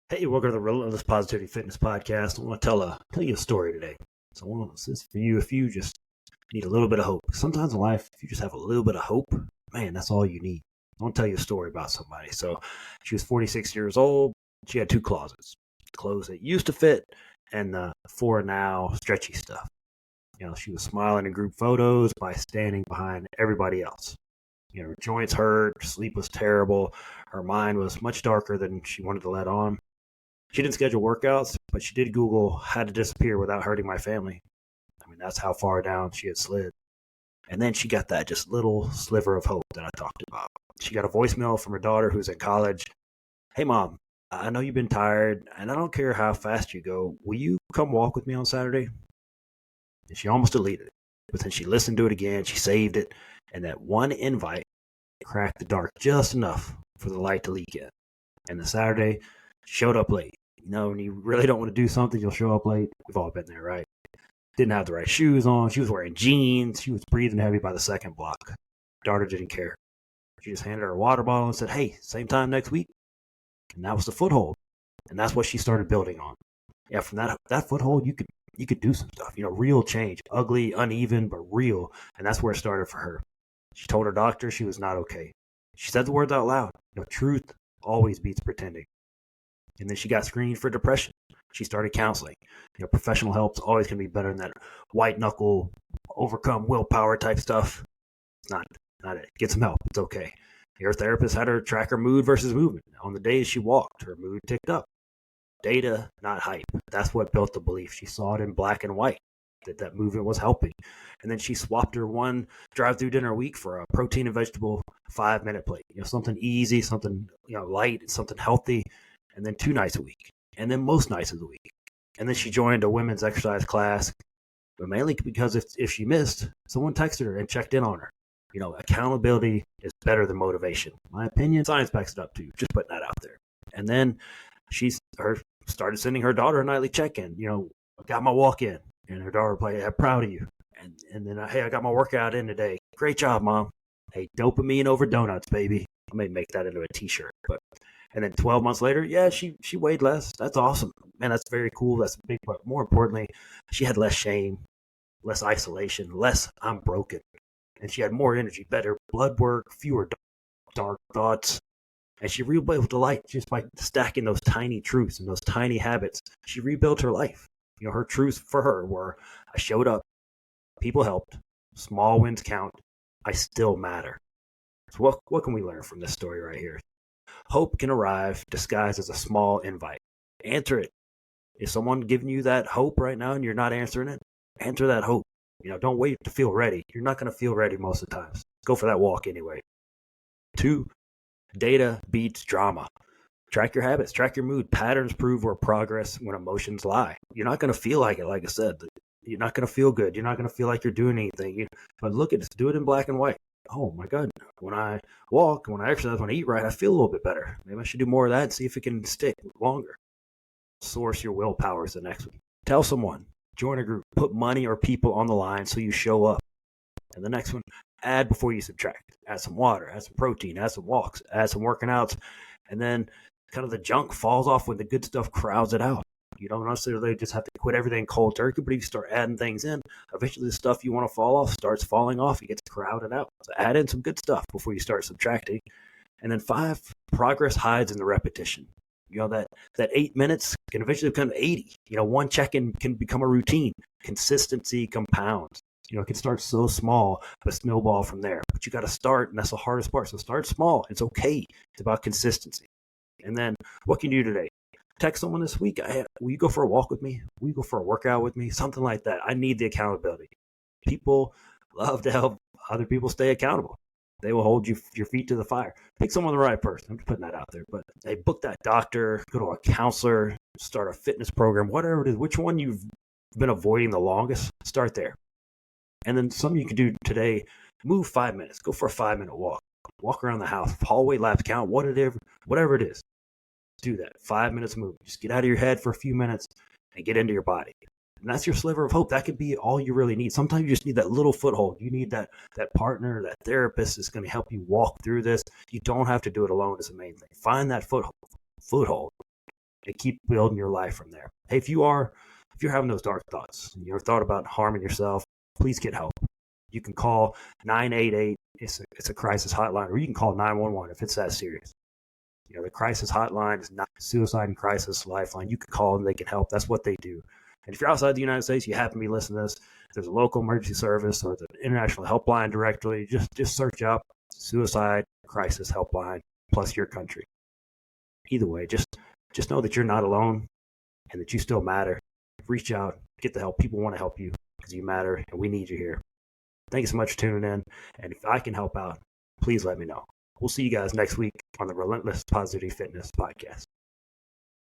Hey, welcome to the Relentless Positivity Fitness Podcast. I want to tell you a story today. So this is for you if you just need a little bit of hope. Sometimes in life, if you just have a little bit of hope, man, that's all you need. I want to tell you a story about somebody. So she was 46 years old. She had two closets, clothes that used to fit and the for now stretchy stuff. She was smiling in group photos by standing behind everybody else. Her joints hurt, her sleep was terrible, her mind was much darker than she wanted to let on. She didn't schedule workouts, but she did Google how to disappear without hurting my family. I mean, that's how far down she had slid. And then she got that just little sliver of hope that I talked about. She got a voicemail from her daughter who's in college. Hey, Mom, I know you've been tired, and I don't care how fast you go. Will you come walk with me on Saturday? And she almost deleted it. But then she listened to it again. She saved it. And that one invite cracked the dark just enough for the light to leak in. And the Saturday showed up late. When you really don't want to do something, you'll show up late. We've all been there, right? Didn't have the right shoes on. She was wearing jeans. She was breathing heavy by the second block. Daughter didn't care. She just handed her a water bottle and said, hey, same time next week. And that was the foothold. And that's what she started building on. Yeah, from that foothold, you could do some stuff. Real change. Ugly, uneven, but real. And that's where it started for her. She told her doctor she was not okay. She said the words out loud. Truth always beats pretending. And then she got screened for depression. She started counseling. Professional help's always going to be better than that white knuckle, overcome willpower type stuff. It's not it. Get some help. It's okay. Her therapist had her track her mood versus movement. On the days she walked, her mood ticked up. Data, not hype. That's what built the belief. She saw it in black and white, that movement was helping. And then she swapped her one drive-through dinner a week for a protein and vegetable 5-minute plate. Something easy, something light, something healthy. And then 2 nights a week, and then most nights of the week. And then she joined a women's exercise class, but mainly because if she missed, someone texted her and checked in on her. Accountability is better than motivation. My opinion, science backs it up too. Just putting that out there. And then she started sending her daughter a nightly check-in. I got my walk-in, and her daughter replied, I'm proud of you. And then, hey, I got my workout in today. Great job, Mom. Hey, dopamine over donuts, baby. I may make that into a t-shirt, but... And then 12 months later, yeah, she weighed less. That's awesome. Man, that's very cool. That's big. But more importantly, she had less shame, less isolation, less I'm broken. And she had more energy, better blood work, fewer dark thoughts. And she rebuilt the life just by stacking those tiny truths and those tiny habits. She rebuilt her life. Her truths for her were, I showed up, people helped, small wins count, I still matter. So what can we learn from this story right here? Hope can arrive disguised as a small invite. Answer it. Is someone giving you that hope right now and you're not answering it? Answer that hope. Don't wait to feel ready. You're not going to feel ready most of the times. Go for that walk anyway. 2, data beats drama. Track your habits, track your mood. Patterns prove or progress when emotions lie. You're not going to feel like it, like I said. You're not going to feel good. You're not going to feel like you're doing anything. But look at this. Do it in black and white. Oh my God, when I walk, when I exercise, when I eat right, I feel a little bit better. Maybe I should do more of that and see if it can stick longer. Source your willpower is the next one. Tell someone, join a group, put money or people on the line so you show up. And the next one, add before you subtract. Add some water, add some protein, add some walks, add some working outs. And then kind of the junk falls off when the good stuff crowds it out. You don't necessarily just have to quit everything cold turkey, but if you start adding things in, eventually the stuff you want to fall off starts falling off. It gets crowded out. So add in some good stuff before you start subtracting. And then 5, progress hides in the repetition. That 8 minutes can eventually become 80. One check-in can become a routine. Consistency compounds. It can start so small, but snowball from there. But you got to start, and that's the hardest part. So start small. It's okay. It's about consistency. And then what can you do today? Text someone this week, will you go for a walk with me? Will you go for a workout with me? Something like that. I need the accountability. People love to help other people stay accountable. They will hold your feet to the fire. Pick someone the right person. I'm just putting that out there. But hey, book that doctor, go to a counselor, start a fitness program, whatever it is, which one you've been avoiding the longest, start there. And then something you can do today, move 5 minutes. Go for a 5-minute walk. Walk around the house. Hallway laps count, whatever it is. Do that. 5 minutes of movement. Just get out of your head for a few minutes and get into your body. And that's your sliver of hope. That could be all you really need. Sometimes you just need that little foothold. You need that partner, that therapist is going to help you walk through this. You don't have to do it alone is the main thing. Find that foothold. and keep building your life from there. Hey, if you're having those dark thoughts, you ever thought about harming yourself, please get help. You can call 988. It's a crisis hotline, or you can call 911 if it's that serious. The crisis hotline is not suicide and crisis lifeline. You can call them, they can help. That's what they do. And if you're outside the United States, you happen to be listening to this, there's a local emergency service or the international helpline directly. Just search up suicide crisis helpline plus your country. Either way, just know that you're not alone and that you still matter. Reach out, get the help. People want to help you because you matter, and we need you here. Thank you so much for tuning in. And if I can help out, please let me know. We'll see you guys next week on the Relentless Positivity Fitness Podcast.